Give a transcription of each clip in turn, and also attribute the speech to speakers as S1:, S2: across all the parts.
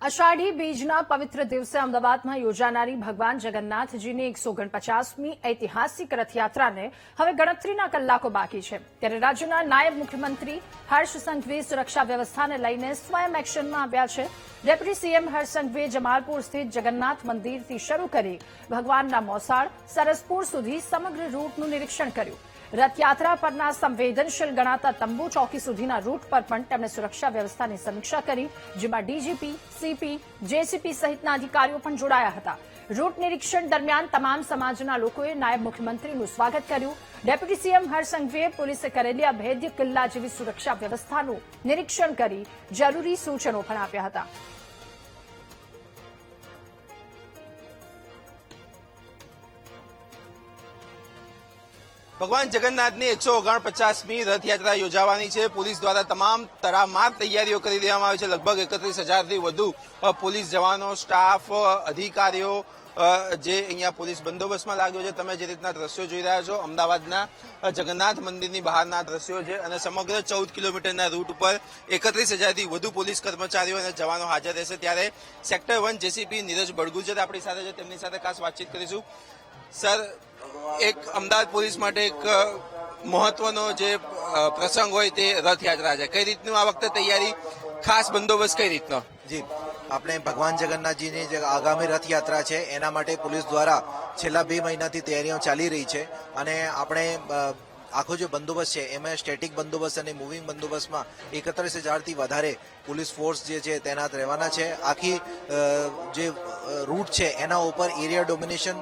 S1: અષાઢી બીજના પવિત્ર દિવસે અમદાવાદમાં યોજાનારી ભગવાન જગન્નાથજીની 149મી ઐતિહાસિક રથયાત્રાને હવે ગણતરીના કલાકો બાકી છે ત્યારે રાજ્યના નાયબ મુખ્યમંત્રી હર્ષ સંઘવી સુરક્ષા વ્યવસ્થાને લઈને સ્વયં એક્શનમાં આવ્યા છે। ડેપ્યુટી સીએમ હર્ષ સંઘવીએ જમાલપુર સ્થિત જગન્નાથ મંદિરથી શરૂ કરી ભગવાનના મોસાળ સરસપુર સુધી સમગ્ર રૂટનું નિરીક્ષણ કર્યું। રથયાત્રા પરના સંવેદનશીલ ગણાતા તંબુ ચોકી સુધીના રૂટ પર પણ તેમણે સુરક્ષા વ્યવસ્થાની સમીક્ષા કરી, જેમાં ડીજીપી, સીપી, જેસીપી સહિતના અધિકારીઓ પણ જોડાયા હતા। રૂટ નિરીક્ષણ દરમિયાન તમામ સમાજના લોકોએ નાયબ મુખ્યમંત્રીનું સ્વાગત કર્યું। ડેપ્યુટી સીએમ હર્ષ સંઘવીએ પોલીસે કરેલી અભેદ્ય કિલ્લા જેવી સુરક્ષા વ્યવસ્થાનું નિરીક્ષણ કરી જરૂરી સૂચનો પણ આપ્યા હતા।
S2: ભગવાન જગન્નાથની 149મી રથયાત્રા યોજાવાની છે। પોલીસ દ્વારા તમામ તડામાર તૈયારીઓ કરી દેવામાં આવી છે। લગભગ 31,000થી વધુ પોલીસ જવાનો, સ્ટાફ, અધિકારીઓ જે અહીંયા પોલીસ બંદોબસ્તમાં લાગ્યો છે। તમે જે રીતના દ્રશ્યો જોઈ રહ્યા છો અમદાવાદના જગન્નાથ મંદિરની બહારના દ્રશ્યો છે અને સમગ્ર 14 કિલોમીટરના રૂટ ઉપર 31,000થી વધુ પોલીસ કર્મચારીઓ અને જવાનો હાજર રહેશે। ત્યારે સેક્ટર 1 જેસીપી નીરજ બડગુજર આપણી સાથે છે, તેમની સાથે ખાસ વાતચીત કરીશું। સર, એક અમદાવાદ પોલીસ માટે એક મહત્વનો જે પ્રસંગ હોય તે રથયાત્રા છે, કઈ રીતનું આ વખતે તૈયારી, ખાસ બંદોબસ્ત કઈ રીતનો?
S3: જી, આપણે ભગવાન જગન્નાથજીની જે આગામી રથયાત્રા છે એના માટે પોલીસ દ્વારા છેલ્લા 2 મહિનાથી તૈયારીઓ ચાલી રહી છે અને આપણે આખો જે બંદોબસ્ત છે એમાં સ્ટેટિક બંદોબસ્ત અને મૂવિંગ બંદોબસ્તમાં 31,000થી વધારે પોલીસ ફોર્સ જે છે તૈનાત રહેવાના છે। આખી જે રૂટ છે એના ઉપર એરિયા ડોમિનેશન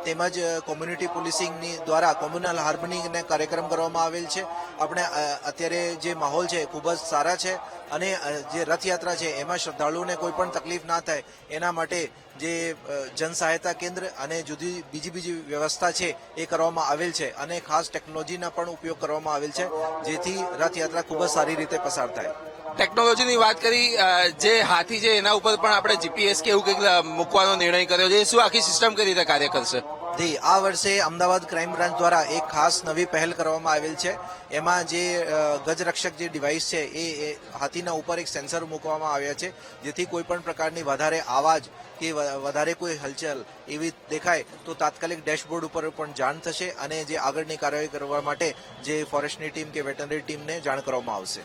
S3: તેમજ કોમ્યુનિટી પોલીસિંગની દ્વારા કોમ્યુનલ હાર્મનીને કાર્યક્રમ કરવામાં આવેલ છે। આપણે અત્યારે જે માહોલ છે ખૂબ જ સારા છે અને જે રથયાત્રા છે એમાં શ્રદ્ધાળુઓને કોઈ પણ તકલીફ ના થાય એના માટે જે જન સહાયતા કેન્દ્ર અને બીજી વ્યવસ્થા છે એ કરવામાં આવેલ છે અને ખાસ ટેકનોલોજીના પણ ઉપયોગ કરવામાં આવેલ છે જેથી રથયાત્રા ખૂબ જ સારી રીતે પસાર થાય।
S2: ટેકનોલોજીની વાત કરી, જે હાથી છે એના ઉપર પણ આપણે જીપીએસ કે એવું કંઈક મૂકવાનો નિર્ણય કર્યો છે, શું આખી સિસ્ટમ કઈ રીતે કાર્ય કરશે?
S3: જી, આ વર્ષે અમદાવાદ ક્રાઇમ બ્રાન્ચ દ્વારા એક ખાસ નવી પહેલ કરવામાં આવેલ છે। એમાં જે ગજરક્ષક જે ડિવાઇસ છે એ હાથીના ઉપર એક સેન્સર મૂકવામાં આવ્યા છે જેથી કોઈ પણ પ્રકારની વધારે આવાજ કે વધારે કોઈ હલચલ એવી દેખાય તો તાત્કાલિક ડેશબોર્ડ ઉપર પણ જાણ થશે અને જે આગળની કાર્યવાહી કરવા માટે જે ફોરેસ્ટની ટીમ કે વેટરનરી ટીમને જાણ કરવામાં આવશે।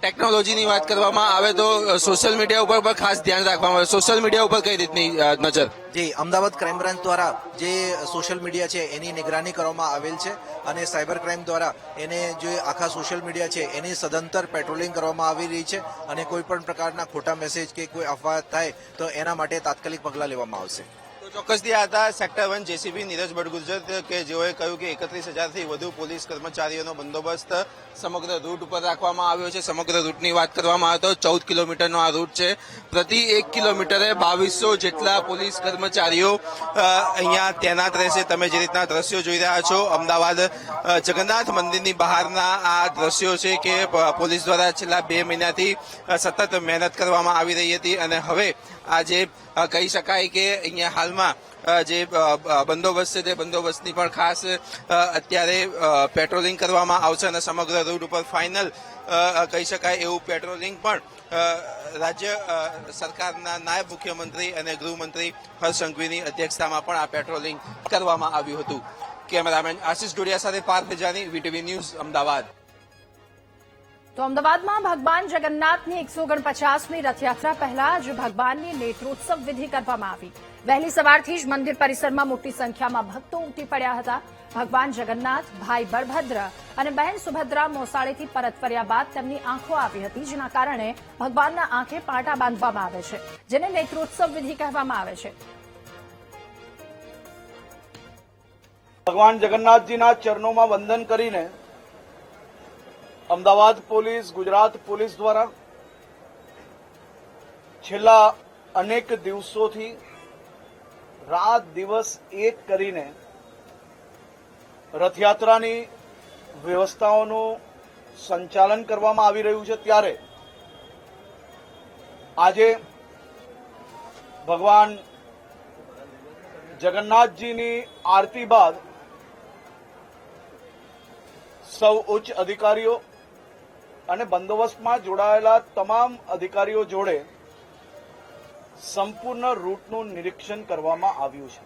S2: ટેકનોલોજીની વાત કરવામાં આવે તો સોશિયલ મીડિયા ઉપર પણ ખાસ ધ્યાન રાખવામાં આવે, સોશિયલ મીડિયા ઉપર કઈ રીતની નજર?
S3: જી, અમદાવાદ ક્રાઇમ બ્રાન્ચ દ્વારા જે સોશિયલ મીડિયા છે એની નિગરાની કરવામાં આવેલ છે અને સાયબર ક્રાઇમ દ્વારા એને જે આખા સોશિયલ મીડિયા છે એની સદંતર પેટ્રોલિંગ કરવામાં આવી રહી છે અને કોઈ પણ પ્રકારના ખોટા મેસેજ કે કોઈ અફવા થાય તો એના માટે તાત્કાલિક પગલાં લેવામાં આવશે।
S2: ચોક્કસથી આ હતા સેક્ટર 1 જેસીપી નીરજ બડગુજર કે જેઓએ કહ્યું કે 31,000થી વધુ પોલીસ કર્મચારીઓનો બંદોબસ્ત સમગ્ર રૂટ ઉપર રાખવામાં આવ્યો છે। સમગ્ર રૂટની વાત કરવામાં આવે તો 14 કિલોમીટરનો આ રૂટ છે। પ્રતિ 1 કિલોમીટરે 2200 જેટલા પોલીસ કર્મચારીઓ અહીંયા તૈનાત રહેશે। તમે જે રીતના દ્રશ્યો જોઈ રહ્યા છો અમદાવાદ જગન્નાથ મંદિરની બહારના આ દ્રશ્યો છે કે પોલીસ દ્વારા છેલ્લા 2 મહિનાથી સતત મહેનત કરવામાં આવી રહી હતી અને હવે આજે કહી શકાય કે અહીંયા હાલમાં જે બંદોબસ્ત છે તે બંદોબસ્તની પણ ખાસ અત્યારે પેટ્રોલિંગ કરવામાં આવશે અને સમગ્ર રૂટ ઉપર ફાઇનલ કહી શકાય એવું પેટ્રોલિંગ પણ રાજ્ય સરકારના નાયબ મુખ્યમંત્રી અને ગૃહમંત્રી હર્ષ સંઘવીની અધ્યક્ષતામાં પણ આ પેટ્રોલિંગ કરવામાં આવ્યું હતું। કેમેરામેન આશિષ ડોડિયા સાથે પાર્થ જાની, વીટીવી ન્યૂઝ, અમદાવાદ।
S1: તો અમદાવાદમાં ભગવાન જગન્નાથની 149મી રથયાત્રા પહેલા જ ભગવાનની નેત્રોત્સવ વિધિ કરવામાં આવી। વહેલી સવારથી જ મંદિર પરિસરમાં મોટી સંખ્યામાં ભક્તો ઉમટી પડ્યા હતા। ભગવાન જગન્નાથ, ભાઈ બળભદ્ર અને બહેન સુભદ્રા મોસાળેથી પરત ફર્યા બાદ તેમની આંખો આવી હતી, જેના કારણે ભગવાનના આંખે પાટા બાંધવામાં આવે છે, જેને નેત્રોત્સવ વિધિ કહેવામાં આવે છે।
S4: ભગવાન જગન્નાથજીના ચરણોમાં વંદન કરીને અમદાવાદ પોલીસ, ગુજરાત પોલીસ દ્વારા છેલ્લા અનેક દિવસોથી રાત દિવસ એક કરીને રથયાત્રાની વ્યવસ્થાઓનું સંચાલન કરવામાં આવી રહ્યું છે। ત્યારે આજે ભગવાન જગન્નાથજીની આરતી બાદ સૌ ઉચ્ચ અધિકારીઓ અને બંદોબસ્તમાં જોડાયેલા તમામ અધિકારીઓ જોડે સંપૂર્ણ રૂટનું નિરીક્ષણ કરવામાં આવ્યું છે.